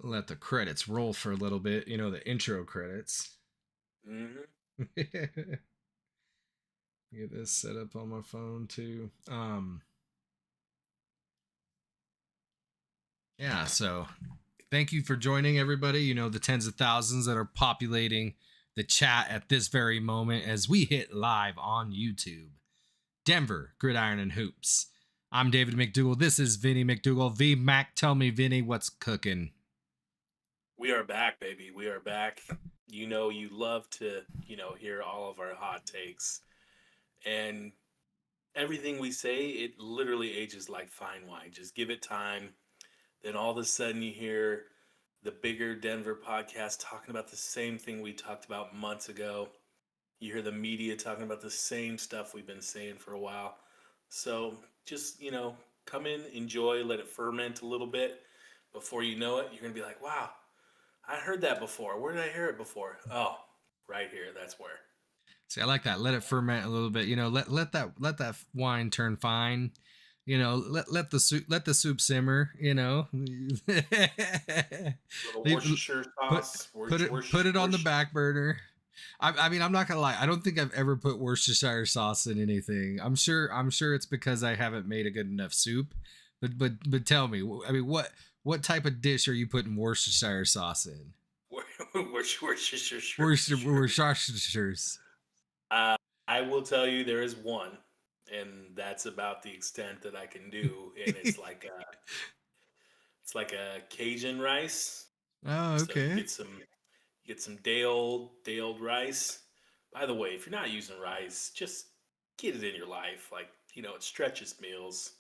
Let the credits roll for a little bit. You know, the intro credits. Hmm. Get this set up on my phone too. Yeah, so thank you for joining everybody. You know, the tens of thousands that are populating the chat at this very moment as we hit live on YouTube. Denver, Gridiron and Hoops. I'm David McDougal. This is Vinny McDougal. V Mac, tell me, Vinny, what's cooking? We are back, baby. We are back. You know, you love to, hear all of our hot takes. And everything we say, it literally ages like fine wine. Just give it time. Then all of a sudden you hear the bigger Denver podcast talking about the same thing we talked about months ago. You hear the media talking about the same stuff we've been saying for a while. So just, come in, enjoy, let it ferment a little bit. Before you know it, you're going to be like, wow, I heard that before. Where did I hear it before? Oh, right here. That's where. See, I like that. Let it ferment a little bit. You know, let that wine turn fine. You know, let the soup simmer. You know, Little Leave- Worcestershire put sauce. put it on the back burner. I mean, I'm not gonna lie. I don't think I've ever put Worcestershire sauce in anything. I'm sure it's because I haven't made a good enough soup. But tell me, I mean, what type of dish are you putting Worcestershire sauce in? Worcestershire. Worcestershire. Uh, I will tell you there is one, and that's about the extent that I can do. And it's like a Cajun rice. Oh, So you okay. get some day old rice. By the way, if you're not using rice, just get it in your life. Like, it stretches meals.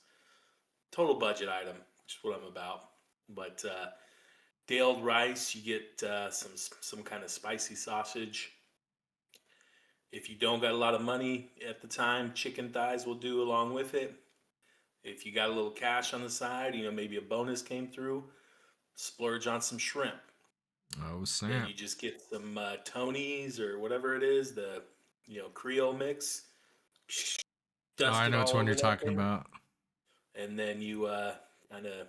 Total budget item, which is what I'm about. But day-old rice, you get some kind of spicy sausage. If you don't got a lot of money at the time, chicken thighs will do along with it. If you got a little cash on the side, maybe a bonus came through, splurge on some shrimp. Oh Then snap! you just get some Tony's or whatever it is, the Creole mix. Oh, Dust I it know which all one over you're that talking thing, about. and then you kind of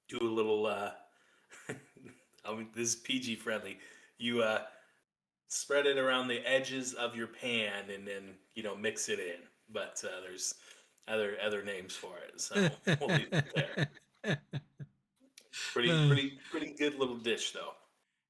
do a little. I mean, this is PG friendly. You spread it around the edges of your pan, and then mix it in. But there's other names for it, so we'll leave it there. Pretty Uh, pretty pretty good little dish though.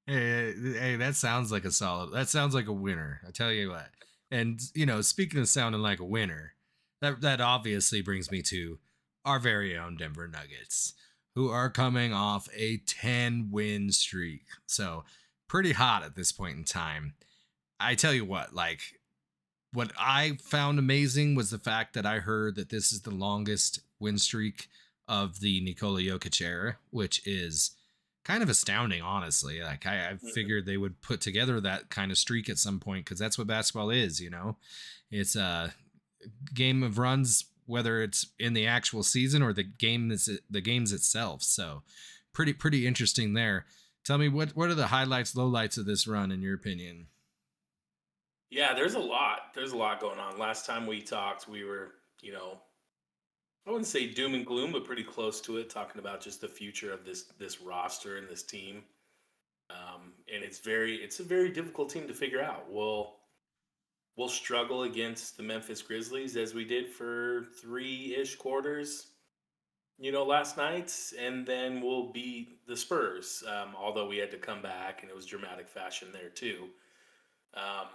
hey, that sounds like a solid. That sounds like a winner. I tell you what. And you know, speaking of sounding like a winner, that obviously brings me to our very own Denver Nuggets, who are coming off a 10-win streak. So pretty hot at this point in time. I tell you what, like what I found amazing was the fact that I heard that this is the longest win streak of the Nikola Jokic era, which is kind of astounding, honestly. Like I Mhm. figured they would put together that kind of streak at some point because that's what basketball is, you know. It's a game of runs, whether it's in the actual season or the games itself. So pretty interesting there. Tell me what are the highlights, lowlights of this run in your opinion? Yeah, there's a lot. There's a lot going on. Last time we talked, we were, I wouldn't say doom and gloom, but pretty close to it, talking about just the future of this roster and this team. And it's a very difficult team to figure out. We'll struggle against the Memphis Grizzlies as we did for 3-ish quarters, last night, and then we'll beat the Spurs. Although we had to come back, and it was dramatic fashion there too. Um,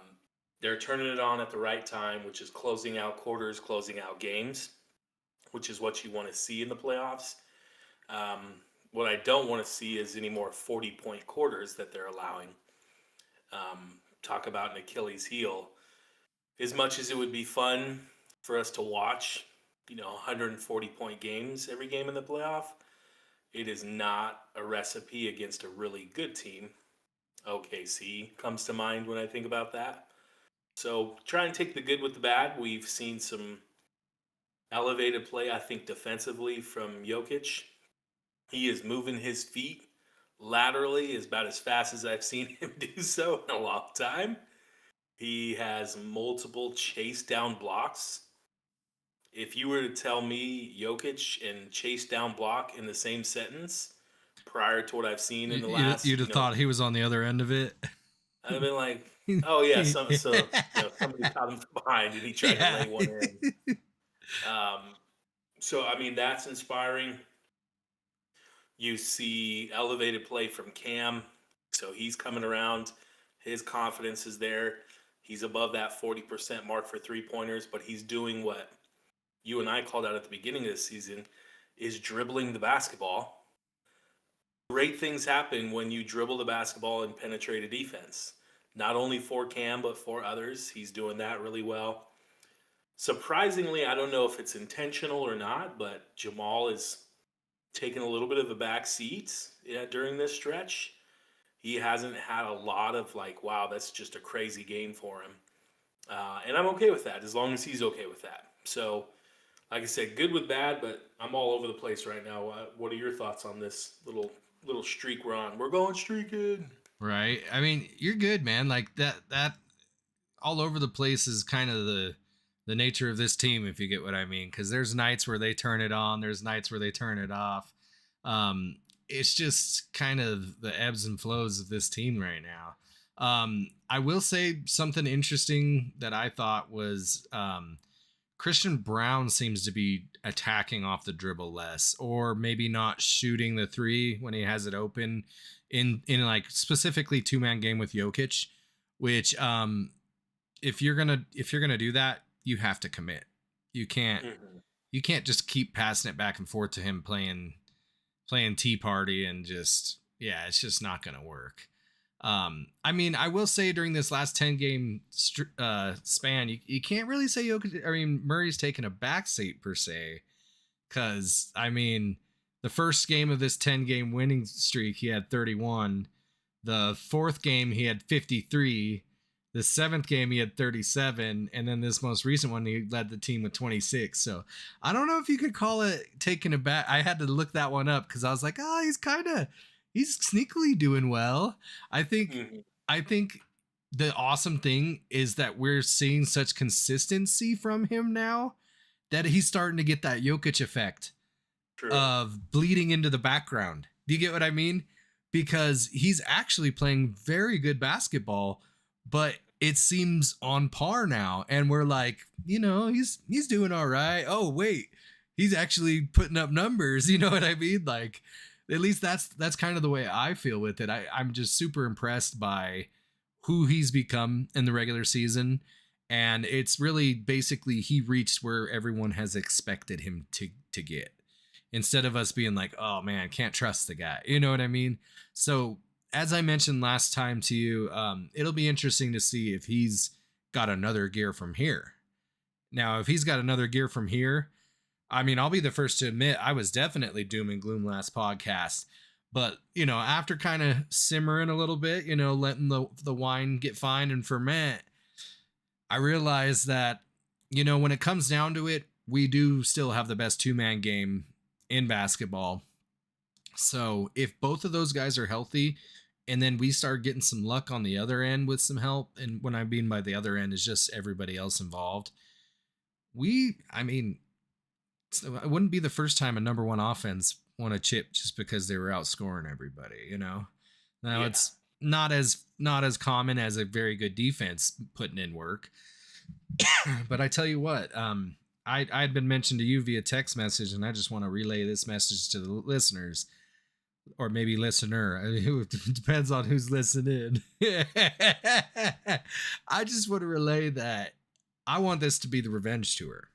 they're turning it on at the right time, which is closing out quarters, closing out games, which is what you want to see in the playoffs. Um, what I don't want to see is any more 40-point quarters that they're allowing. Talk about an Achilles heel. As much as it would be fun for us to watch, 140-point games every game in the playoff, it is not a recipe against a really good team. OKC comes to mind when I think about that. So try and take the good with the bad. We've seen some elevated play, I think, defensively from Jokic. He is moving his feet laterally is about as fast as I've seen him do so in a long time. He has multiple chase down blocks. If you were to tell me Jokic and chase down block in the same sentence, prior to what I've seen in the You'd last, have thought he was on the other end of it. I've been like, oh yeah, so somebody caught him from behind and he tried to Yeah. lay one in. Um, so I mean that's inspiring. You see elevated play from Cam, so he's coming around. His confidence is there. He's above that 40% mark for three pointers, but he's doing what you and I called out at the beginning of the season is dribbling the basketball. Great things happen when you dribble the basketball and penetrate a defense. Not only for Cam, but for others. He's doing that really well. Surprisingly, I don't know if it's intentional or not, but Jamal is taking a little bit of a back seat, yeah, during this stretch. He hasn't had a lot of like, wow, that's just a crazy game for him. And I'm okay with that as long as he's okay with that. So, like I said, good with bad, but I'm all over the place right now. What are your thoughts on this little streak we're on? We're going streaking. Right. I mean, you're good, man. Like that all over the place is kind of the nature of this team, if you get what I mean. Because there's nights where they turn it on, there's nights where they turn it off. It's just kind of the ebbs and flows of this team right now. I will say something interesting that I thought was Christian Brown seems to be attacking off the dribble less, or maybe not shooting the three when he has it open in like specifically 2-man game with Jokic, which if you're gonna do that, you have to commit. You can't Mhm. you can't just keep passing it back and forth to him playing tea party and just, yeah, it's just not gonna work. I mean, I will say during this last 10 game span, you can't really say Jokic. I mean, Murray's taken a backseat per se, because I mean, the first game of this 10 game winning streak, he had 31. The fourth game, he had 53. The seventh game, he had 37. And then this most recent one, he led the team with 26. So I don't know if you could call it taking a back. I had to look that one up because I was like, oh, he's sneakily doing well. I think Mhm. I think the awesome thing is that we're seeing such consistency from him now that he's starting to get that Jokic effect True. of bleeding into the background. Do you get what I mean? Because he's actually playing very good basketball, but it seems on par now, and we're like, he's doing all right. Oh wait, he's actually putting up numbers. You know what I mean? Like, at least that's kind of the way I feel with it. I'm just super impressed by who he's become in the regular season. And it's really basically he reached where everyone has expected him to get, instead of us being like, oh man, can't trust the guy. You know what I mean? So as I mentioned last time to you, it'll be interesting to see if he's got another gear from here. Now, if he's got another gear from here, I mean, I'll be the first to admit I was definitely doom and gloom last podcast. But, after kind of simmering a little bit, letting the wine get fine and ferment, I realized that, when it comes down to it, we do still have the best 2-man game in basketball. So if both of those guys are healthy and then we start getting some luck on the other end with some help, and what I mean by the other end is just everybody else involved, it wouldn't be the first time a number one offense won a chip just because they were outscoring everybody. Now Yeah. it's not as common as a very good defense putting in work. But I tell you what, I had been mentioned to you via text message, and I just want to relay this message to the listeners, or maybe listener. I mean, it depends on who's listening. I just want to relay that I want this to be the revenge tour.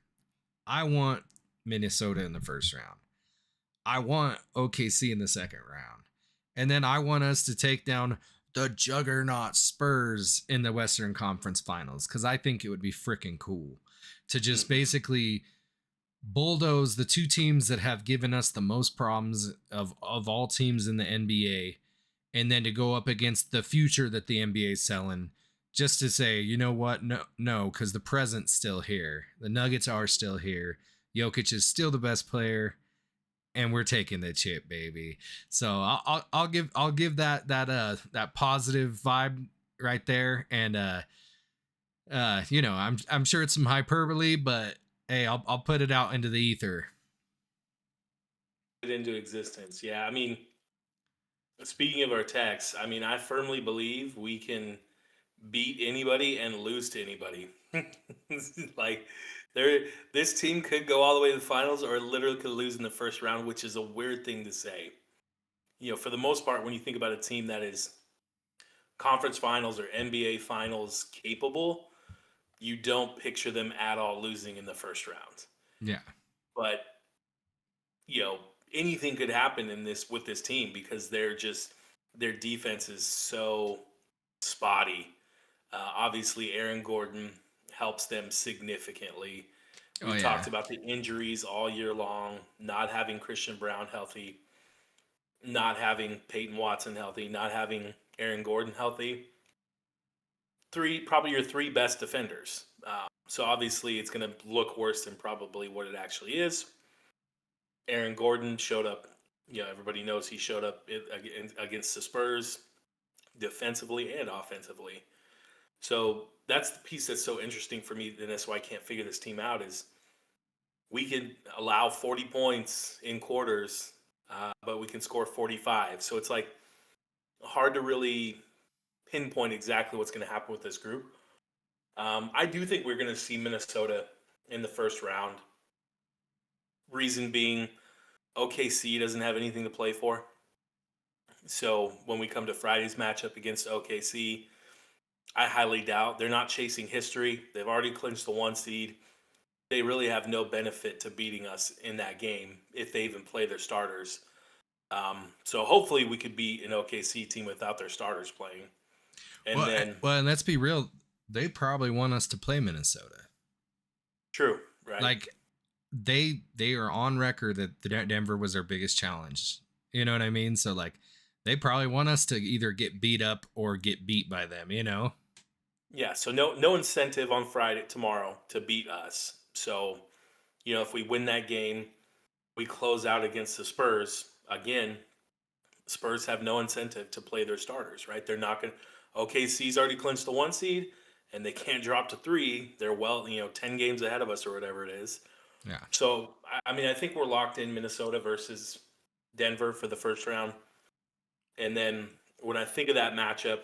I want Minnesota in the first round. I want OKC in the second round. And then I want us to take down the juggernaut Spurs in the Western Conference Finals, because I think it would be freaking cool to just basically bulldoze the two teams that have given us the most problems of all teams in the NBA, and then to go up against the future that the NBA is selling, just to say, you know what? No, because the present's still here. The Nuggets are still here. Jokic is still the best player, and we're taking the chip, baby. So I'll give that positive vibe right there, and I'm sure it's some hyperbole, but hey, I'll put it out into the ether. It into existence. Yeah, I mean, Speaking of our techs, I mean, I firmly believe we can beat anybody and lose to anybody. Like, there, this team could go all the way to the finals, or literally could lose in the first round, which is a weird thing to say. You know, for the most part, when you think about a team that is conference finals or NBA finals capable, you don't picture them at all losing in the first round. Yeah. But you know, anything could happen in this with this team because their defense is so spotty. Obviously, Aaron Gordon helps them significantly. Oh We've yeah. talked about the injuries all year long, not having Christian Brown healthy, not having Peyton Watson healthy, not having Aaron Gordon healthy. Three, probably your three best defenders. So obviously, it's going to look worse than probably what it actually is. Aaron Gordon showed up. You know, everybody knows he showed up against the Spurs defensively and offensively. So that's the piece that's so interesting for me, and that's why I can't figure this team out. Is we can allow 40 points in quarters, but we can score 45. So it's like hard to really pinpoint exactly what's going to happen with this group. I do think we're going to see Minnesota in the first round. Reason being, OKC doesn't have anything to play for. So when we come to Friday's matchup against OKC, I highly doubt they're not chasing history. They've already clinched the 1 seed. They really have no benefit to beating us in that game if they even play their starters. So hopefully we could beat an OKC team without their starters playing. And then, And let's be real. They probably want us to play Minnesota. true, right? Like they are on record that the Denver was their biggest challenge. You know what I mean? So like they probably want us to either get beat up or get beat by them, you know? Yeah, so no incentive on Friday tomorrow to beat us. So, you know, if we win that game, we close out against the Spurs. Again, Spurs have no incentive to play their starters, right? They're not going to OKC's already clinched the 1 seed and they can't drop to 3. They're 10 games ahead of us or whatever it is. Yeah. So, I mean, I think we're locked in Minnesota versus Denver for the first round. And then when I think of that matchup,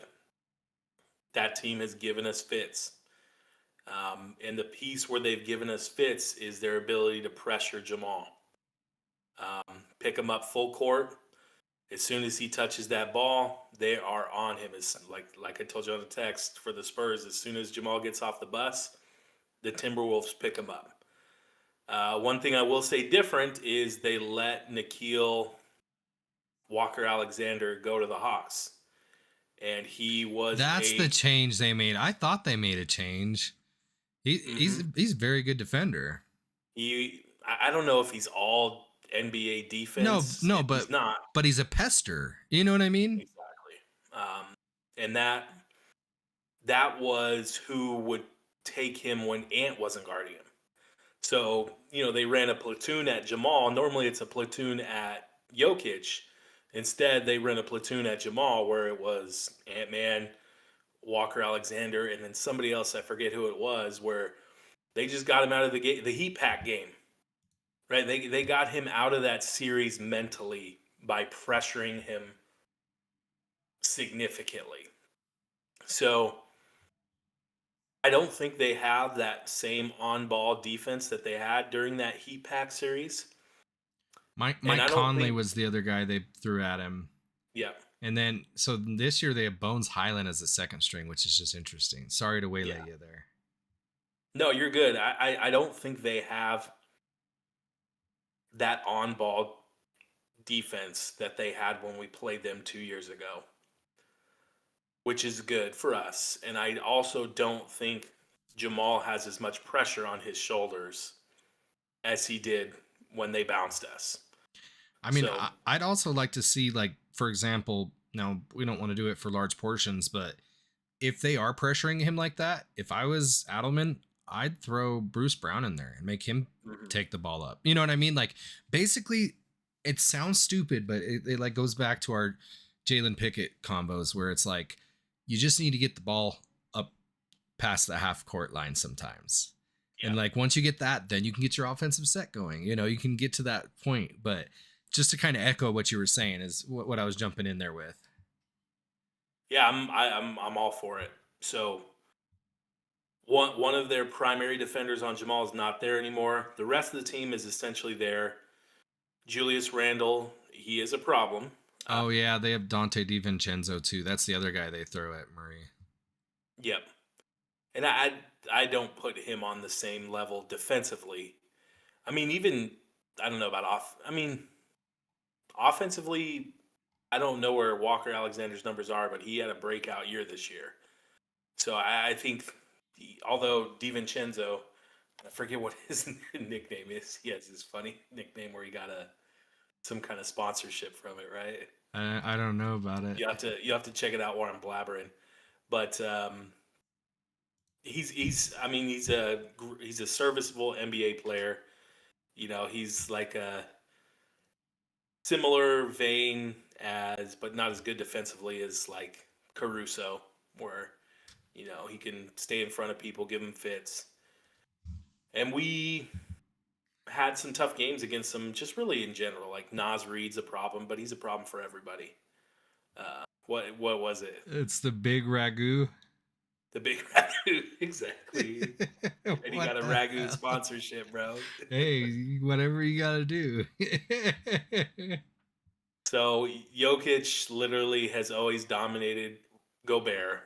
that team has given us fits. And the piece where they've given us fits is their ability to pressure Jamal. Pick him up full court. As soon as he touches that ball, they are on him. It's like I told you on the text for the Spurs, as soon as Jamal gets off the bus, the Timberwolves pick him up. One thing I will say different is they let Nickeil Walker-Alexander go to the Hawks. And he was That's the change they made. I thought they made a change. He's a very good defender. I don't know if he's all NBA defense. No, but he's not. But he's a pester. You know what I mean? Exactly. And that was who would take him when Ant wasn't guarding him. So, they ran a platoon at Jamal. Normally it's a platoon at Jokic. Instead, they ran a platoon at Jamal where it was Ant-Man, Walker-Alexander, and then somebody else, I forget who it was, where they just got him out of the heat pack game. Right? They got him out of that series mentally by pressuring him significantly. So I don't think they have that same on-ball defense that they had during that heat pack series. Mike Conley was the other guy they threw at him. Yeah. And then, so this year they have Bones Highland as the second string, which is just interesting. Sorry to waylay you there. No, you're good. I don't think they have that on-ball defense that they had when we played them 2 years ago, which is good for us. And I also don't think Jamal has as much pressure on his shoulders as he did when they bounced us. I mean, so, I'd also like to see, like, for example, now we don't want to do it for large portions, but if they are pressuring him like that, if I was Adelman, I'd throw Bruce Brown in there and make him take the ball up. You know what I mean? Like, basically, it sounds stupid, but it like goes back to our Jalen Pickett combos where it's like, you just need to get the ball up past the half court line sometimes. Yeah. And like, once you get that, then you can get your offensive set going. You can get to that point, but just to kind of echo what you were saying is what I was jumping in there with. Yeah, I'm all for it. So one of their primary defenders on Jamal is not there anymore. The rest of the team is essentially there. Julius Randle, he is a problem. Uh, Oh yeah, they have Dante DiVincenzo too. That's the other guy they throw at Murray. yep. And I don't put him on the same level defensively. I mean, even I don't know about off. I mean, offensively, I don't know where Walker Alexander's numbers are, but he had a breakout year this year. So I think, although DiVincenzo, I forget what his nickname is. He has this funny nickname where he got some kind of sponsorship from it, right? I don't know about it. You have to check it out while I'm blabbering. But he's a serviceable NBA player. He's like a similar vein as, but not as good defensively as like Caruso, where he can stay in front of people, give them fits. And we had some tough games against them, just really in general. Like Nas Reed's a problem, but he's a problem for everybody. What was it? It's the big ragu. The big ragu, exactly. And he What got a the ragu hell? sponsorship, bro. Hey, whatever you gotta do. So Jokic literally has always dominated Gobert,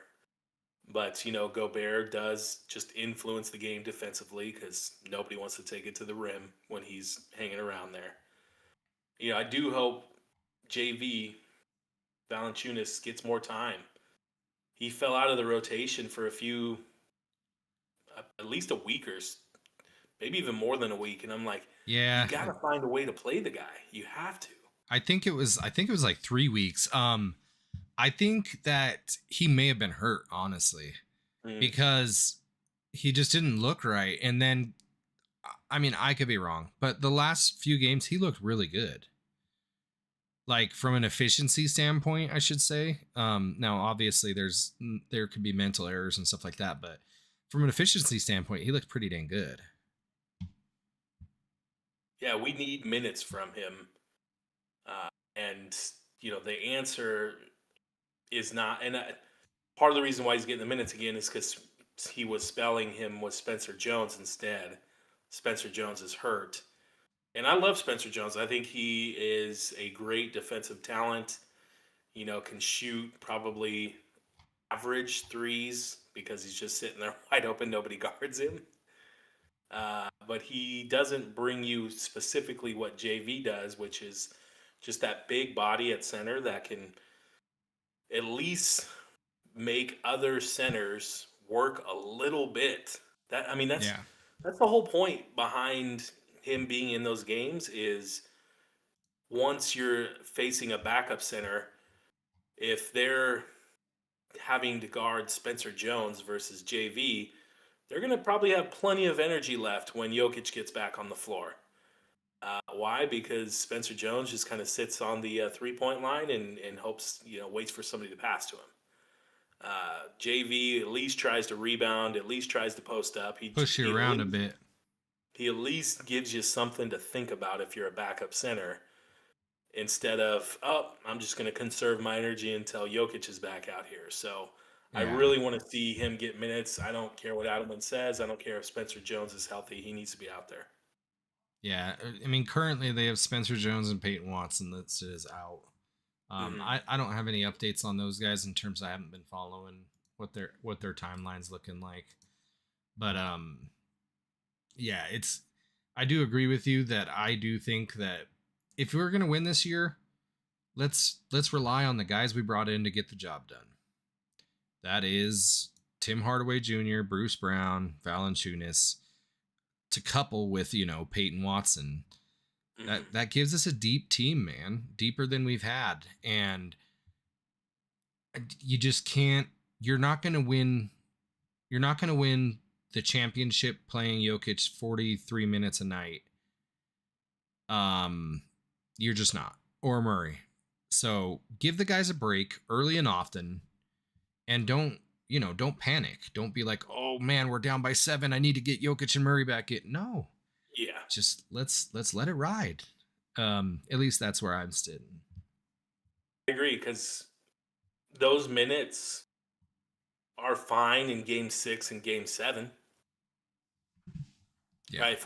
but Gobert does just influence the game defensively because nobody wants to take it to the rim when he's hanging around there. I do hope JV Valanciunas gets more time. He fell out of the rotation for at least a week maybe even more than a week, and I'm like, you Yeah, got to find a way to play the guy. You have to. I think it was like 3 weeks. I think that he may have been hurt, honestly, Mm. because he just didn't look right. And then, I mean, I could be wrong, but the last few games he looked really good. Like from an efficiency standpoint, I should say. Now obviously there could be mental errors and stuff like that, but from an efficiency standpoint, he looked pretty dang good. Yeah, we need minutes from him, and the answer is not. And part of the reason why he's getting the minutes again is because he was spelling him with Spencer Jones instead. Spencer Jones is hurt. And I love Spencer Jones. I think he is a great defensive talent. Can shoot probably average threes because he's just sitting there wide open. Nobody guards him. But he doesn't bring you specifically what JV does, which is just that big body at center that can at least make other centers work a little bit. That's Yeah. that's the whole point behind him being in those games is once you're facing a backup center, if they're having to guard Spencer Jones versus JV, they're going to probably have plenty of energy left when Jokic gets back on the floor. Why? Because Spencer Jones just kind of sits on the 3-point line and hopes, waits for somebody to pass to him. JV at least tries to rebound, at least tries to post up. Push you around a bit. He at least gives you something to think about if you're a backup center instead of, oh, I'm just going to conserve my energy until Jokic is back out here. So I Yeah. really want to see him get minutes. I don't care what Adelman says. I don't care if Spencer Jones is healthy. He needs to be out there. Yeah. I mean, currently they have Spencer Jones and Peyton Watson that is out. Mhm. I don't have any updates on those guys in terms I haven't been following what their timeline's looking like. But yeah, I do agree with you that I do think that if we're gonna win this year, let's rely on the guys we brought in to get the job done. That is Tim Hardaway Jr., Bruce Brown, Valanciunas, to couple with Peyton Watson. Mhm. That gives us a deep team, man, deeper than we've had, and you just can't. You're not gonna win. You're not gonna win the championship playing Jokic 43 minutes a night. You're just not, or Murray. So give the guys a break early and often, and don't panic. Don't be like, oh man, we're down by 7. I need to get Jokic and Murray back in. No, Yeah. just let's let it ride. At least that's where I'm sitting. I agree because those minutes are fine in Game 6 and Game 7, Yeah. right?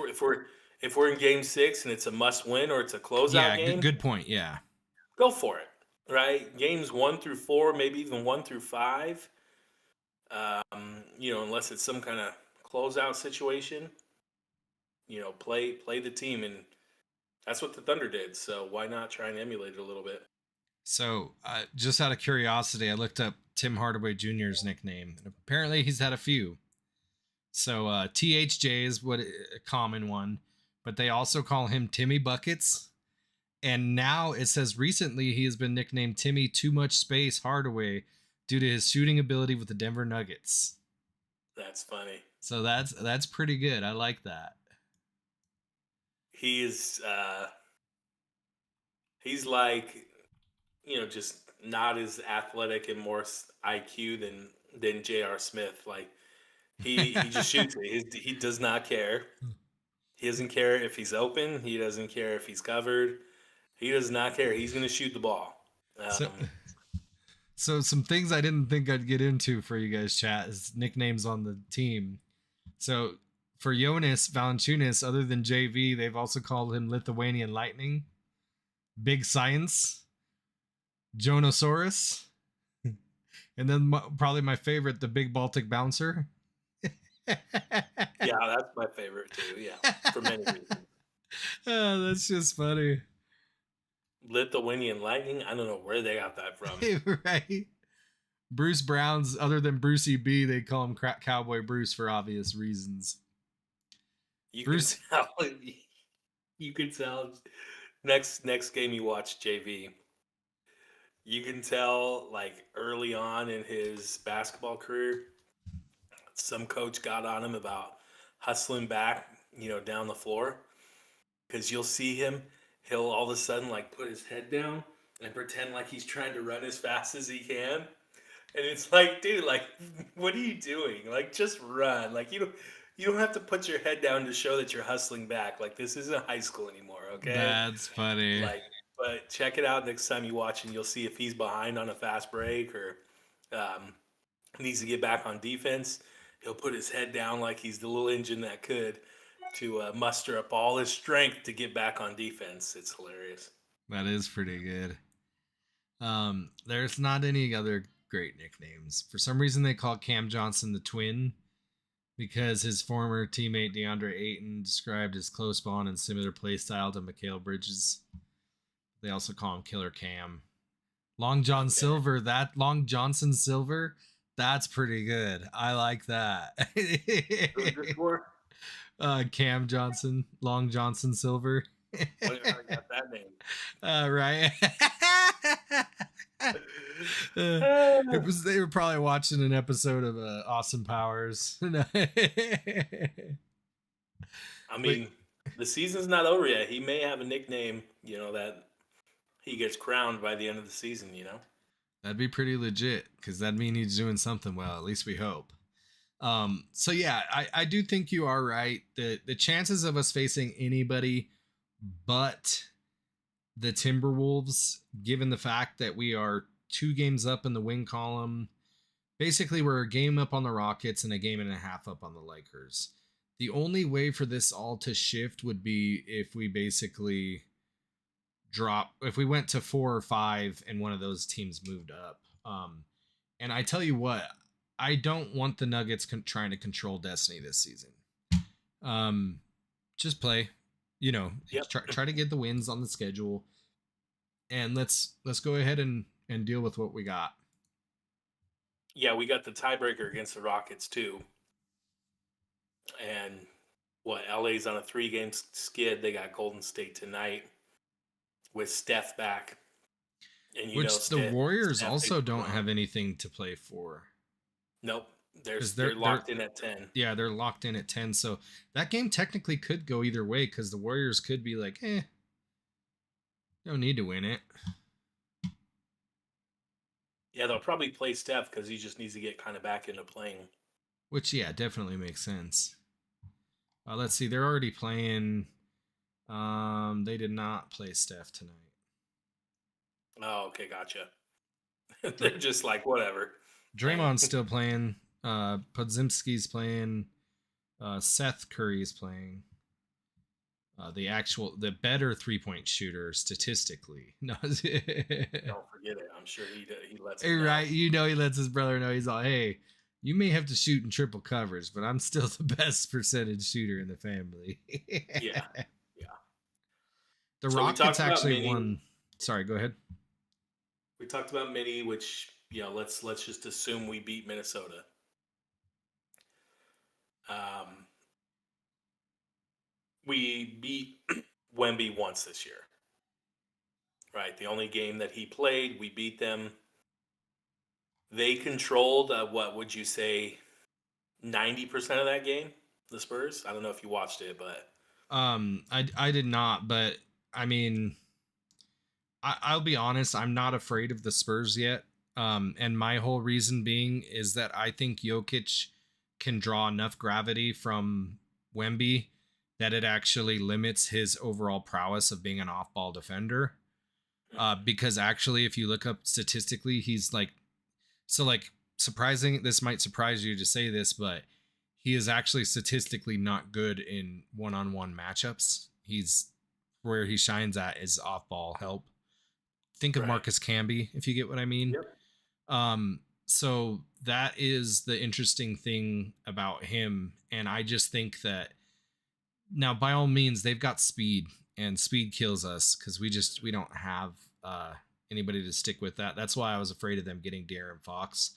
If we're in Game 6 and it's a must win or it's a closeout Yeah. game, Good point. Yeah. go for it, right? Games 1 through 4, maybe even 1 through 5. Unless it's some kind of closeout situation, play the team, and that's what the Thunder did. So why not try and emulate it a little bit? So, just out of curiosity, I looked up Tim Hardaway Jr.'s nickname, and apparently he's had a few. So, THJ is a common one, but they also call him Timmy Buckets. And now it says recently he has been nicknamed Timmy Too Much Space Hardaway due to his shooting ability with the Denver Nuggets. That's funny. So that's pretty good. I like that. He's like, just not as athletic and more IQ than J.R. Smith. Like he just shoots it. He does not care. He doesn't care if he's open. He doesn't care if he's covered. He does not care. He's going to shoot the ball. So some things I didn't think I'd get into for you guys, chat, is nicknames on the team. So for Jonas Valanciunas, other than JV, they've also called him Lithuanian Lightning, Big Science, Jonosaurus, and then probably my favorite, the Big Baltic Bouncer. Yeah, that's my favorite too. Yeah, for many reasons. Oh, that's just funny. Lithuanian Lightning. I don't know where they got that from. Right. Bruce Brown's, other than Brucey B, they call him Cowboy Bruce for obvious reasons. Bruce, you can tell. Next game you watch JV, you can tell like early on in his basketball career, some coach got on him about hustling back, down the floor, because you'll see him. He'll all of a sudden like put his head down and pretend like he's trying to run as fast as he can. And it's like, dude, like, what are you doing? Like, just run. Like, you don't have to put your head down to show that you're hustling back. Like, this isn't high school anymore, okay? That's funny. Like, but check it out next time you watch, and you'll see if he's behind on a fast break or needs to get back on defense. He'll put his head down like he's the little engine that could to muster up all his strength to get back on defense. It's hilarious. That is pretty good. There's not any other great nicknames. For some reason, they call Cam Johnson the Twin because his former teammate DeAndre Ayton described his close bond and similar play style to Mikal Bridges. They also call him Killer Cam. Long John Silver, that's pretty good. I like that. Cam Johnson, Long Johnson Silver. I got that name. Right. They were probably watching an episode of Austin Powers. I mean, the season's not over yet. He may have a nickname, that he gets crowned by the end of the season, That'd be pretty legit, because that'd mean he's doing something well. At least we hope. So yeah, I do think you are right. The chances of us facing anybody but the Timberwolves, given the fact that we are 2 games up in the win column, basically we're a game up on the Rockets and a game and a half up on the Lakers. The only way for this all to shift would be if we basically if we went to 4 or 5 and one of those teams moved up. And I tell you what, I don't want the Nuggets trying to control destiny this season. Just play, Yep. try to get the wins on the schedule, and let's go ahead and deal with what we got. Yeah, we got the tiebreaker against the Rockets too. And LA's on a 3-game skid. They got Golden State tonight with Steph back. And the Warriors also don't have anything to play for. Nope. They're locked in at 10. Yeah, they're locked in at 10. So that game technically could go either way, because the Warriors could be like, don't need to win it. Yeah, they'll probably play Steph because he just needs to get kind of back into playing. Which, yeah, definitely makes sense. Let's see. They're already playing They did not play Steph tonight. Oh, okay, gotcha. They're Dr- just like whatever. Draymond's still playing. Podzimski's playing. Seth Curry's playing. The better 3-point shooter statistically. No, Don't forget it. I'm sure he lets hey, him know. right? You know, he lets his brother know. He's all, "Hey, you may have to shoot in triple coverage, but I'm still the best percentage shooter in the family." Yeah, yeah. The So we Rockets talked about actually mini. won. Sorry, go ahead. We talked about mini, which let's just assume we beat Minnesota. Um, we beat Wemby once this year, right? The only game that he played, we beat them. They controlled what would you say 90% of that game? The Spurs. I don't know if you watched it, but I did not, but I mean, I'll be honest. I'm not afraid of the Spurs yet. And my whole reason being is that I think Jokic can draw enough gravity from Wemby that it actually limits his overall prowess of being an off-ball defender. Because actually, if you look up statistically, he's like, so like surprising. This might surprise you to say this, but he is actually statistically not good in one-on-one matchups. He's where he shines at is off-ball help. Think of right. Marcus Camby, if you get what I mean. Yep. So that is the interesting thing about him. And I just think that now, by all means, they've got speed, and speed kills us because we don't have anybody to stick with that. That's why I was afraid of them getting De'Aaron Fox.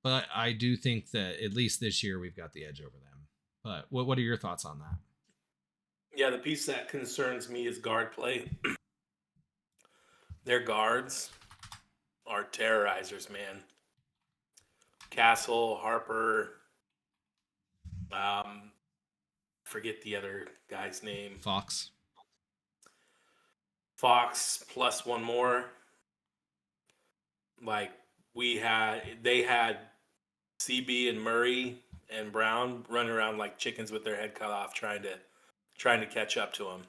But I do think that at least this year we've got the edge over them. But what are your thoughts on that? Yeah, the piece that concerns me is guard play. Their guards are terrorizers, man. Castle, Harper, um, forget the other guy's name. Fox. Fox plus one more. Like they had CB and Murray and Brown running around like chickens with their head cut off, trying to catch up to him.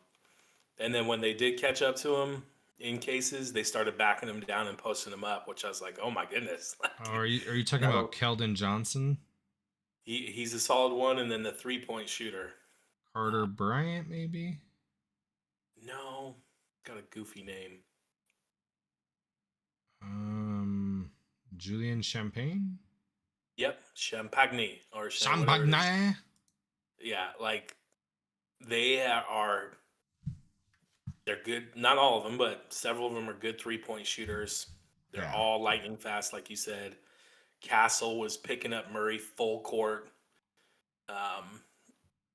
And then when they did catch up to him in cases, they started backing him down and posting him up, which I was like, oh my goodness. Oh, are you talking about No, Keldon Johnson? he's a solid one, and then the 3-point shooter. Carter Bryant, maybe? No, got a goofy name. Um, Julian Champagne? Yep, Champagne or whatever it is. Champagne? Yeah, like they are they're good. Not all of them, but several of them are good 3-point shooters. They're Yeah. all lightning fast, like you said. Castle was picking up Murray full court. Um,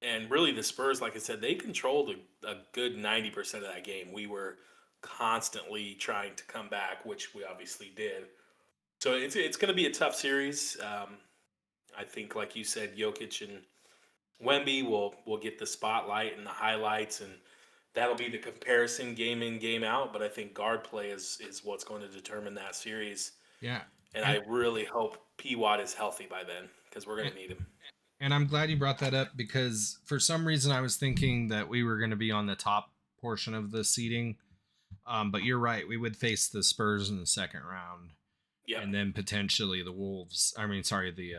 and really, the Spurs, like I said, they controlled a good 90% of that game. We were constantly trying to come back, which we obviously did. So it's going to be a tough series. I think, like you said, Jokic and Wemby will get the spotlight and the highlights, and that'll be the comparison game in, game out. But I think guard play is what's going to determine that series. Yeah. And And I really hope P Watt is healthy by then because we're going and to need him. and I'm glad you brought that up because for some reason I was thinking that we were going to be on the top portion of the seating. But you're right. We would face the Spurs in the second round, Yep. and then potentially the Wolves. I mean, sorry, the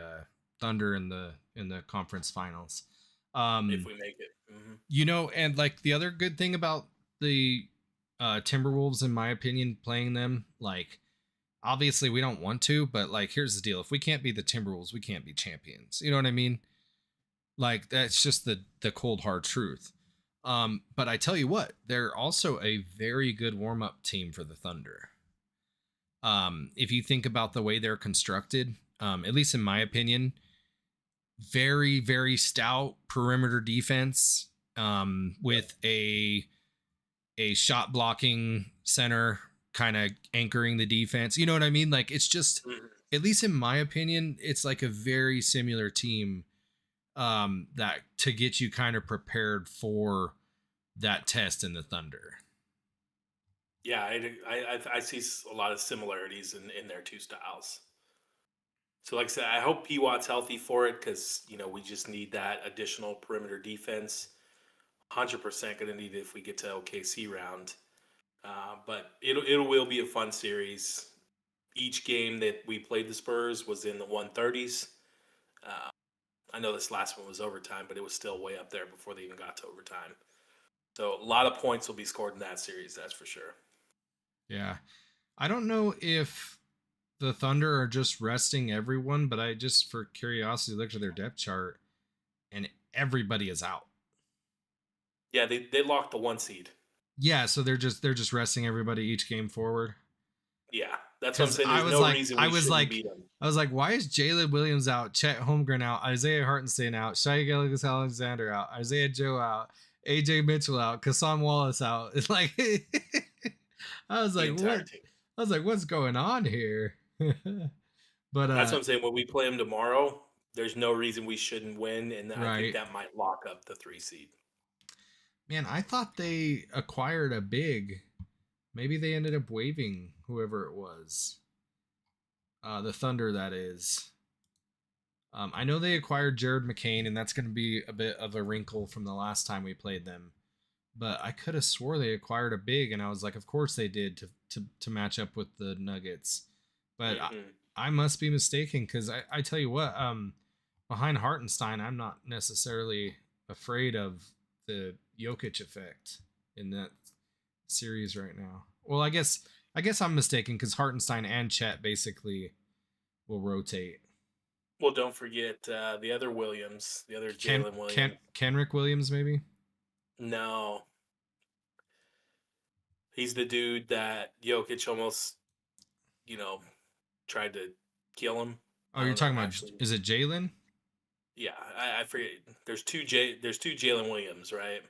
Thunder in the conference finals. If we make it. Mm-hmm. And like the other good thing about the Timberwolves, in my opinion, playing them, like obviously we don't want to, but like here's the deal: if we can't be the Timberwolves, we can't be champions. You know what I mean? Like that's just the cold hard truth. But I tell you what, they're also a very good warm up team for the Thunder. If you think about the way they're constructed, at least in my opinion, very very stout perimeter defense, with a shot blocking center kind of anchoring the defense. You know what I mean? Like it's just, Mm-hmm. at least in my opinion, it's like a very similar team, that to get you kind of prepared for that test in the Thunder. Yeah, I see a lot of similarities in their two styles. So, like I said, I hope P Watt's healthy for it because we just need that additional perimeter defense. 100% going to need it if we get to OKC round. But it will be a fun series. Each game that we played the Spurs was in the 130s. Uh, I know this last one was overtime, but it was still way up there before they even got to overtime. So a lot of points will be scored in that series, that's for sure. Yeah. I don't know if the Thunder are just resting everyone, but I just, for curiosity, looked at their depth chart and everybody is out. Yeah, they locked the 1 seed. Yeah, so they're just resting everybody each game forward. Yeah, that's what I'm Because saying. I There's was no like, reason I we was shouldn't like, beat them. I was like, why is Jalen Williams out, Chet Holmgren out, Isaiah Hartenstein out, Shai Gilgeous-Alexander out, Isaiah Joe out, AJ Mitchell out, Kassan Wallace out? It's like, I was The like, entire what? team. I was like, what's going on here? But That's what I'm saying. When we play them tomorrow, there's no reason we shouldn't win, and I think right, that might lock up the 3 seed. man, I thought they acquired a big. Maybe they ended up waiving whoever it was. The Thunder, that is. I know they acquired Jared McCain, and that's going to be a bit of a wrinkle from the last time we played them. But I could have swore they acquired a big, and I was like, of course they did to match up with the Nuggets. But I must be mistaken, because I tell you what, behind Hartenstein, I'm not necessarily afraid of the Jokic effect in that series right now. Well, I guess I'm mistaken, because Hartenstein and Chet basically will rotate. Well, don't forget the other Williams, the other Jalen Williams. Kenrick Williams, maybe? No. He's the dude that Jokic almost, tried to kill him. Oh, you're talking about, is it Jalen? Yeah, I forget. There's two Jalen Williams, right?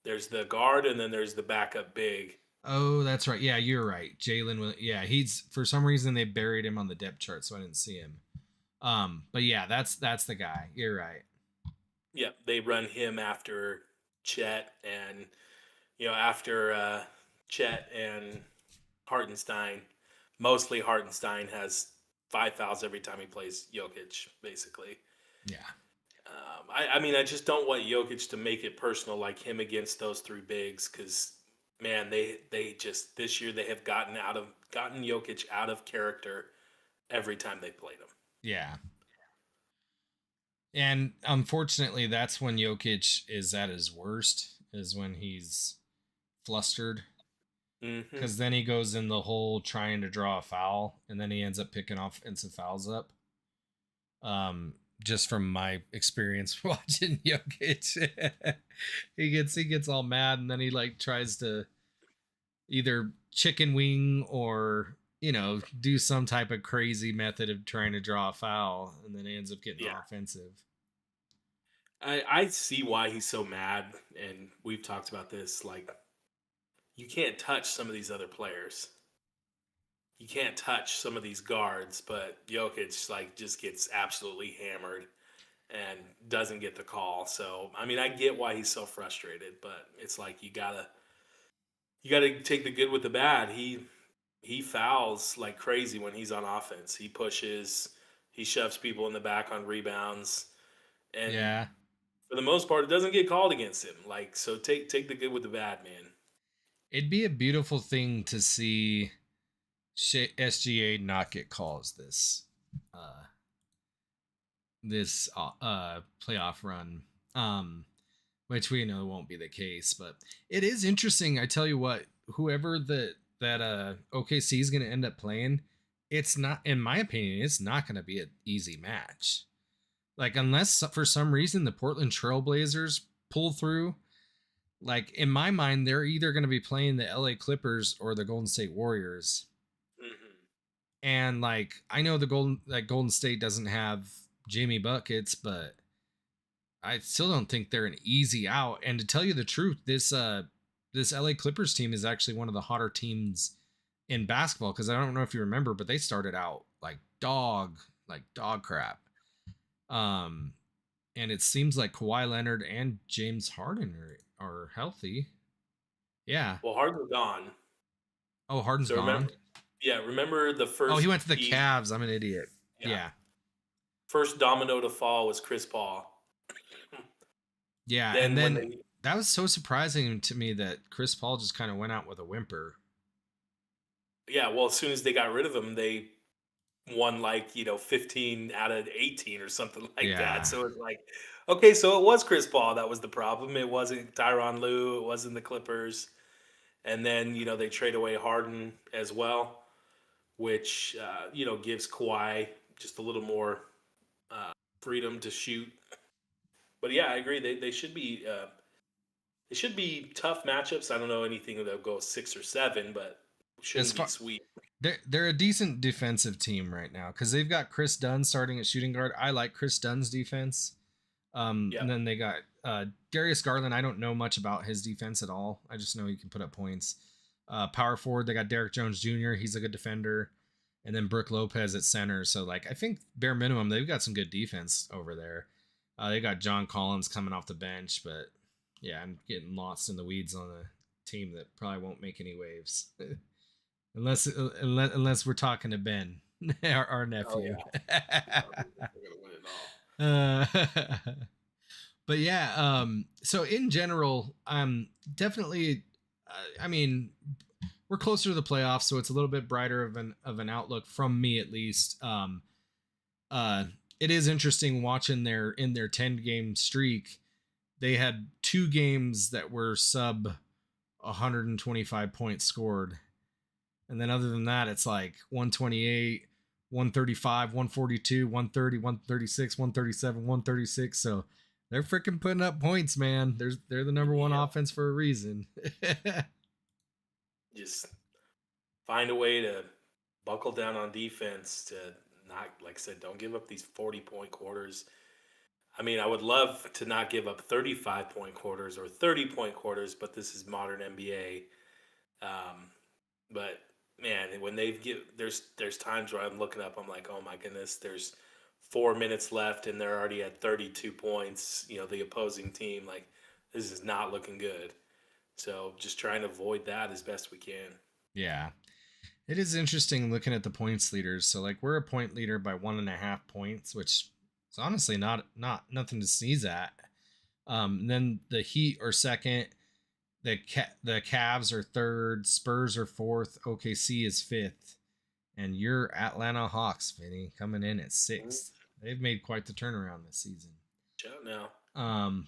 There's the guard, and then there's the backup big. Oh, that's right. Yeah, you're right. Jalen. Yeah, he's, for some reason they buried him on the depth chart, so I didn't see him. But yeah, that's the guy. You're right. Yeah, they run him after Chet, and after Chet and Hartenstein. Mostly Hartenstein has 5 fouls every time he plays Jokic, basically. Yeah. I mean, I just don't want Jokic to make it personal like him against those 3 bigs, because man, they just this year they have gotten Jokic out of character every time they played him. Yeah. And unfortunately, that's when Jokic is at his worst, is when he's flustered. Because then he goes in the hole trying to draw a foul, and then he ends up picking offensive fouls up. Just from my experience watching Jokic, he gets all mad, and then he like tries to either chicken wing or do some type of crazy method of trying to draw a foul, and then he ends up getting offensive. I see why he's so mad, and we've talked about this. Like, you can't touch some of these other players. You can't touch some of these guards, but Jokic just gets absolutely hammered and doesn't get the call. So, I mean, I get why he's so frustrated, but it's like you gotta take the good with the bad. He fouls like crazy when he's on offense. He pushes, he shoves people in the back on rebounds, and for the most part, it doesn't get called against him. Like, so take the good with the bad, man. It'd be a beautiful thing to see SGA not get calls this playoff run, which we know won't be the case, but it is interesting. I tell you what, whoever that OKC is going to end up playing, it's not, in my opinion, it's not going to be an easy match. Like, unless for some reason the Portland Trailblazers pull through, like, in my mind, they're either going to be playing the LA Clippers or the Golden State Warriors. And like, I know Golden State doesn't have Jimmy buckets, but I still don't think they're an easy out. And to tell you the truth, this LA Clippers team is actually one of the hotter teams in basketball, because I don't know if you remember, but they started out like dog crap. And it seems like Kawhi Leonard and James Harden are healthy. Yeah. Well, Harden's gone. Oh, Harden's gone? Remember the first... Oh, he went to the Cavs. I'm an idiot. Yeah. First domino to fall was Chris Paul. Yeah, and Then when then they that was so surprising to me that Chris Paul just kind of went out with a whimper. yeah, well, as soon as they got rid of him, they won like, 15 out of 18 or something like that. Yeah. So it's like, okay, so it was Chris Paul that was the problem. It wasn't Tyronn Lue, it wasn't the Clippers. And then, they trade away Harden as well, which gives Kawhi just a little more uh, freedom to shoot. But yeah, I agree. They should be tough matchups. I don't know anything that'll go 6 or 7, but As shouldn't be far sweet. they're a decent defensive team right now because they've got Chris Dunn starting at shooting guard. I like Chris Dunn's defense. And Yep. then they got Darius Garland. I don't know much about his defense at all. I just know he can put up points. Power forward, they got Derek Jones Jr. He's a good defender. And then Brooke Lopez at center. So, like, I think bare minimum, they've got some good defense over there. They got John Collins coming off the bench. But, yeah, I'm getting lost in the weeds on a team that probably won't make any waves. unless we're talking to Ben, our Oh nephew. yeah. They're gonna win it all. uh, but yeah, so in general, definitely, I mean, we're closer to the playoffs, so it's a little bit brighter of an outlook from me at least. Uh, it is interesting watching their 10 game streak. They had 2 games that were sub 125 points scored, and then other than that, it's like 128, 135, 142, 130, 136, 137, 136. So they're freaking putting up points, man. They're the number one Yeah. offense for a reason. Just find a way to buckle down on defense to not, like I said, don't give up these 40-point quarters. I mean, I would love to not give up 35-point quarters or 30-point quarters, but this is modern NBA. But man, when there's times where I'm looking up, I'm like, oh my goodness, there's 4 minutes left and they're already at 32 points. The opposing team, like, this is not looking good. So just trying to avoid that as best we can. Yeah. It is interesting looking at the points leaders. So like we're a point leader by 1.5 points, which is honestly not nothing to sneeze at. Then the Heat are second, the Cavs are third, Spurs are fourth, OKC is fifth, and your Atlanta Hawks, Vinny, coming in at sixth. They've made quite the turnaround this season. Shout now.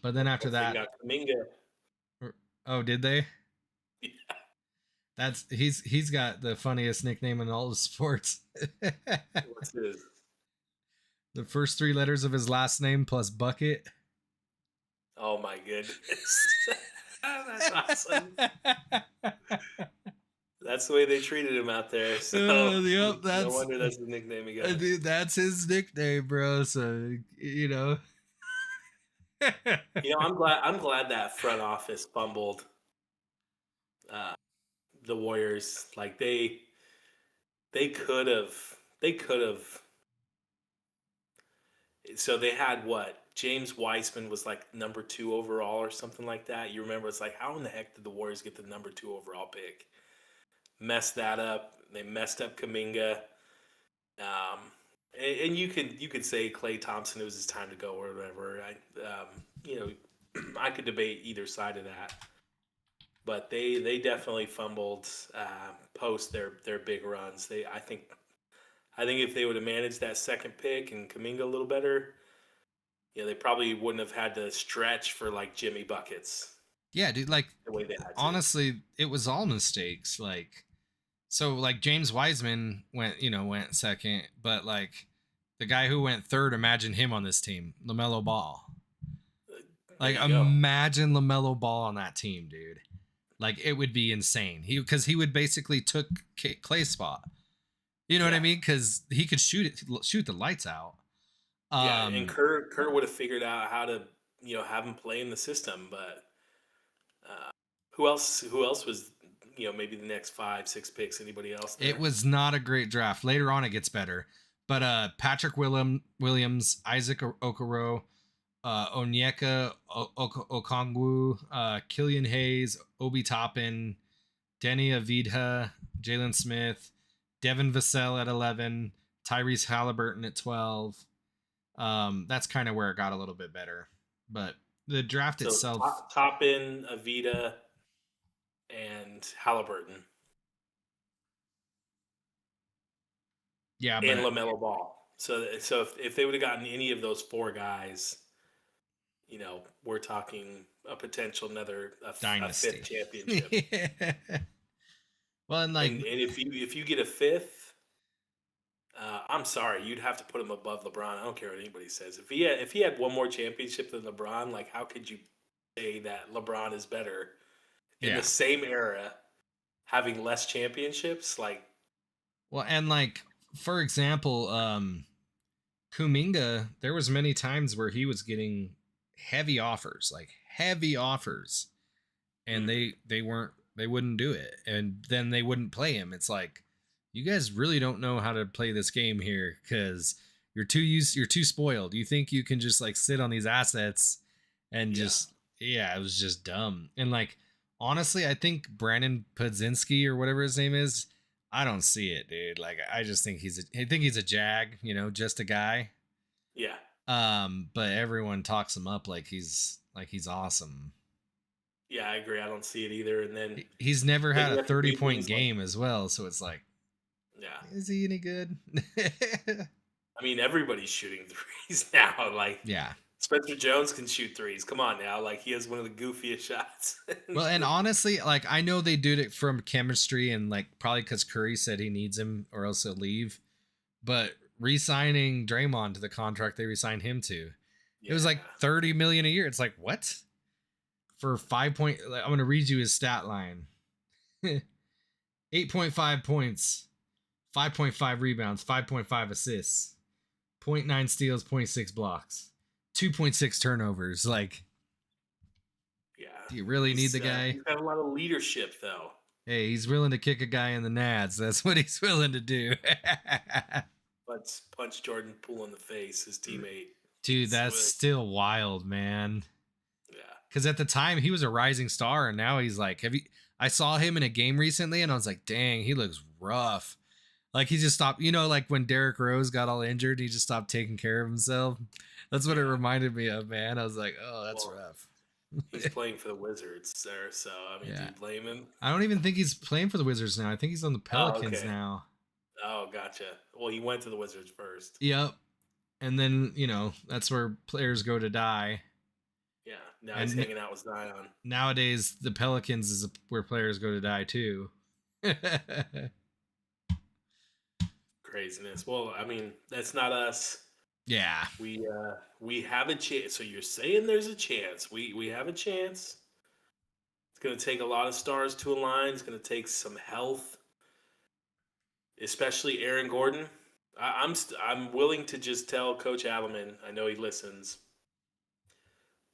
But then after Plus they that, got Kuminga. oh, did they? He's got the funniest nickname in all of sports. What's his? The first 3 letters of his last name plus bucket. Oh my goodness. That's awesome. That's the way they treated him out there. So Yep, no wonder that's the nickname he got. dude, that's his nickname, bro. So I'm glad that front office fumbled the Warriors. Like they could have. So they had what? James Weissman was like number 2 overall or something like that. You remember? It's like, how in the heck did the Warriors get the number 2 overall pick? Messed that up. They messed up Kaminga. And you could say Klay Thompson, it was his time to go or whatever. I could debate either side of that, but they definitely fumbled post their big runs. I think if they would have managed that second pick and Kaminga a little better, they probably wouldn't have had to stretch for like Jimmy buckets Yeah, dude, like the way they had to. honestly, it was all mistakes. Like so like James Wiseman went second, but like the guy who went third, imagine him on this team, LaMelo Ball. Like There you go. imagine LaMelo Ball on that team, dude. Like it would be insane. Because he would basically took Clay's spot. You know what I Yeah. mean? Because he could shoot the lights out. Yeah, and Kerr would have figured out how to have him play in the system, but who else was maybe the next 5-6 picks? Anybody else there? It was not a great draft. Later on, it gets better. But Patrick Williams, Isaac Okoro, Onyeka Okongwu, Killian Hayes, Obi Toppin, Denny Avidha, Jalen Smith, Devin Vassell at 11, Tyrese Halliburton at 12. That's kind of where it got a little bit better. But The draft So itself, Toppin, Avita, and Halliburton, yeah, and but LaMelo Ball. So if they would have gotten any of those four guys, we're talking a potential another a fifth dynasty. championship. Well, and like, And if you get a fifth, I'm sorry, you'd have to put him above LeBron. I don't care what anybody says. If he had one more championship than LeBron, like how could you say that LeBron is better in the yeah. same era, having less championships? Like, Well, and like, for example, Kuminga, there was many times where he was getting heavy offers, and mhm. they wouldn't do it, and then they wouldn't play him. It's like, you guys really don't know how to play this game here, because you're too spoiled. You think you can just like sit on these assets and Yeah, just, yeah, it was just dumb. And like, honestly, I think Brandon Podzinski or whatever his name is, I don't see it, dude. Like, I just think I think he's a jag, just a guy. yeah, But everyone talks him up like he's awesome. yeah. I agree. I don't see it either. And He's never then had you a have to 30 do point things like, game as well, so it's like, yeah. is he any good? I mean, everybody's shooting threes now. Like Yeah. Spencer Jones can shoot threes. Come on now. Like he has one of the goofiest shots. Well, and honestly, like, I know they did it from chemistry and like probably because Curry said he needs him or else he'll leave. But re-signing Draymond to the contract they re-signed him to, it was Yeah. like 30 million a year. It's like, what? For 5 point, like, I'm gonna read you his stat line. 8.5 points, 5.5 rebounds, 5.5 assists, zero point 0.9 steals, zero point 0.6 blocks, 2.6 turnovers. Like, Yeah. do you really need the guy? He's got a lot of leadership though. Hey, he's willing to kick a guy in the nads. That's what he's willing to do. Let's punch Jordan Poole in the face, his teammate. Dude, It's that's still wild, man. yeah. Because at the time he was a rising star, and now he's like, have you? I saw him in a game recently, and I was like, dang, he looks rough. Like, he just stopped. Like when Derrick Rose got all injured, he just stopped taking care of himself. That's what it Yeah. reminded me of, man. I was like, oh, that's Well, rough. he's playing for the Wizards there, so I mean, do Yeah, you blame him? I don't even think he's playing for the Wizards now. I think he's on the Oh, Pelicans okay. now. Oh, gotcha. Well, he went to the Wizards first. Yep. And then that's where players go to die. Yeah. Now he's And hanging out with Zion. nowadays the Pelicans is where players go to die too. Craziness. Well, I mean, that's not us. Yeah. We have a chance. So you're saying there's a chance. We have a chance. It's going to take a lot of stars to align. It's going to take some health, especially Aaron Gordon. I'm willing to just tell Coach Alleman. I know he listens.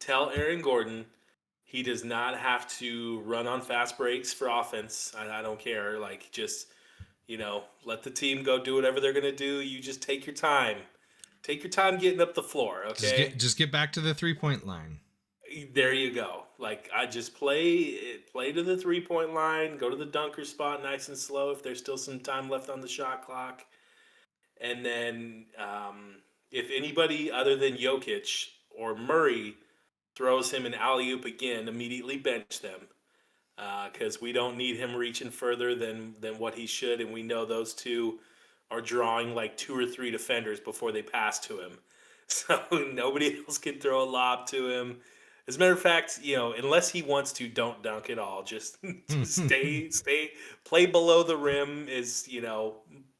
Tell Aaron Gordon he does not have to run on fast breaks for offense. I don't care. Like just let the team go do whatever they're going to do. You just take your time. Take your time getting up the floor, okay? Just get back to the 3 point line. There you go. Like I just play to the 3 point line, go to the dunker spot nice and slow if there's still some time left on the shot clock. And then if anybody other than Jokic or Murray throws him an alley oop again, immediately bench them because we don't need him reaching further than what he should, and we know those two are drawing like two or three defenders before they pass to him. So nobody else can throw a lob to him. As a matter of fact, unless he wants to, don't dunk at all. Just stay, play below the rim as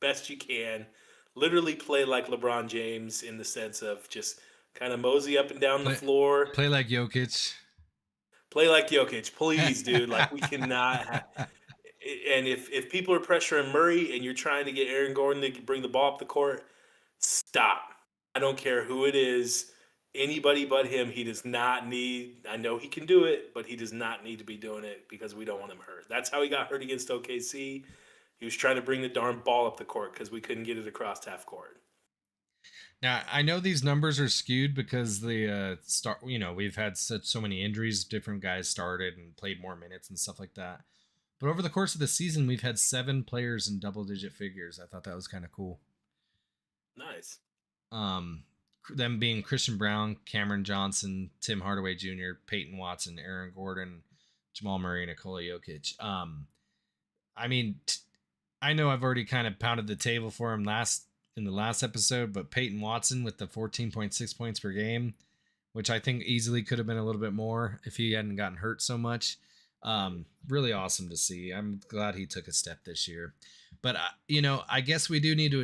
best you can. Literally play like LeBron James in the sense of just kind of mosey up and down the play, floor. play like Jokic. Play like Jokic, please, dude. Like we cannot. And if people are pressuring Murray and you're trying to get Aaron Gordon to bring the ball up the court, stop. I don't care who it is, anybody but him. He does not need. I know he can do it, but he does not need to be doing it because we don't want him hurt. That's how he got hurt against OKC. He was trying to bring the darn ball up the court because we couldn't get it across half court. Now, I know these numbers are skewed because the start. We've had so many injuries. Different guys started and played more minutes and stuff like that. But over the course of the season, we've had 7 players in double-digit figures. I thought that was kind of cool. Nice. Um, them being Christian Brown, Cameron Johnson, Tim Hardaway Jr., Peyton Watson, Aaron Gordon, Jamal Murray, Nikola Jokic. I mean, I know I've already kind of pounded the table for him in the last episode, but Peyton Watson with the 14.6 points per game, which I think easily could have been a little bit more if he hadn't gotten hurt so much. Really awesome to see. I'm glad he took a step this year. But, I guess we do need to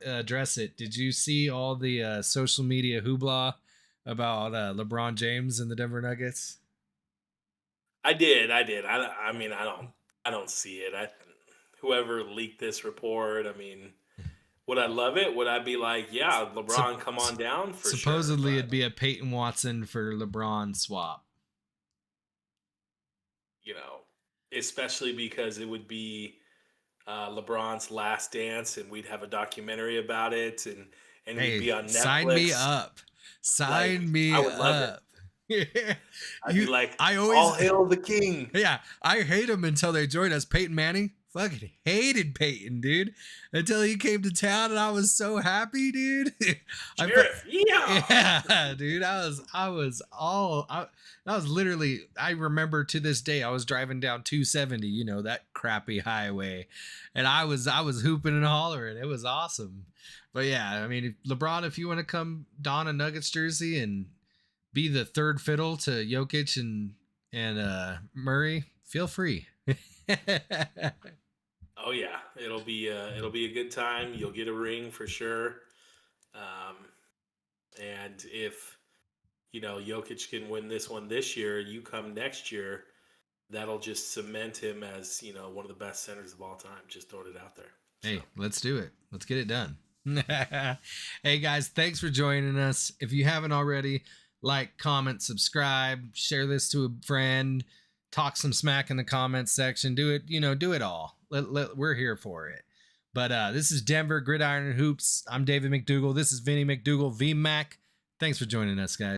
address it. Did you see all the social media hoopla about LeBron James and the Denver Nuggets? I did. I mean, I don't see it. Whoever leaked this report, I mean, would I love it? Would I be like, yeah, LeBron, come on down for supposedly sure? it'd be a Peyton Watson for LeBron swap. Especially because it would be LeBron's last dance, and we'd have a documentary about it, and we'd be on Netflix. Sign me up. Sign me I would love up. It. I'd be like, I always all hail the king. Yeah, I hate him until they joined us. Peyton Manning, fucking hated Peyton, dude, until he came to town, and I was so happy, dude. Yeah, dude, that was literally, I remember to this day, I was driving down 270, that crappy highway, and I was hooping and hollering. It was awesome. But yeah, I mean, LeBron, if you want to come don a Nuggets jersey and be the third fiddle to Jokic and Murray, feel free. Oh yeah, it'll be a good time. You'll get a ring for sure. And if Jokic can win this one this year, you come next year, that'll just cement him as one of the best centers of all time. Just throwing it out there. Hey, let's do it. Let's get it done. Hey guys, thanks for joining us. If you haven't already, like, comment, subscribe, share this to a friend, talk some smack in the comments section. Do it, do it all. We're here for it. But this is Denver Gridiron and Hoops. I'm David McDougal. This is Vinny McDougal, VMAC. Thanks for joining us, guys.